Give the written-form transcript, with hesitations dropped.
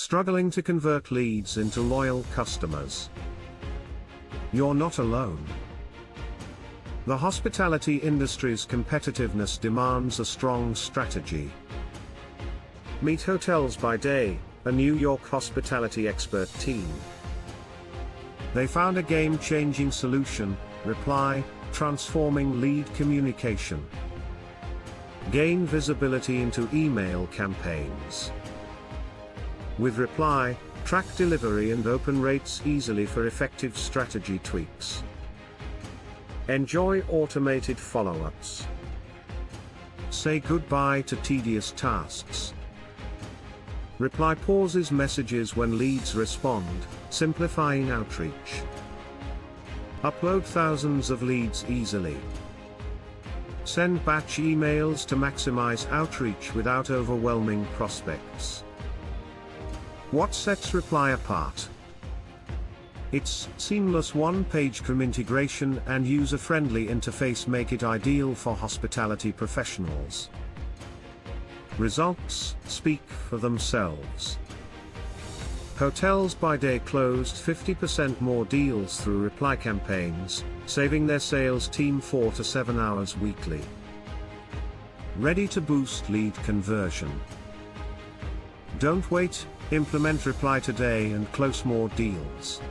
Struggling to convert leads into loyal customers? You're not alone. The hospitality industry's competitiveness demands a strong strategy. Meet HotelsByDay, a New York hospitality expert team. They found a game-changing solution, Reply, transforming lead communication. Gain visibility into email campaigns. With Reply, track delivery and open rates easily for effective strategy tweaks. Enjoy automated follow-ups. Say goodbye to tedious tasks. Reply pauses messages when leads respond, simplifying outreach. Upload thousands of leads easily. Send batch emails to maximize outreach without overwhelming prospects. What sets Reply apart? Its seamless one-page integration and user-friendly interface make it ideal for hospitality professionals. Results speak for themselves. HotelsByDay closed 50% more deals through Reply campaigns, saving their sales team 4 to 7 hours weekly. Ready to boost lead conversion? Don't wait, implement Reply today and close more deals.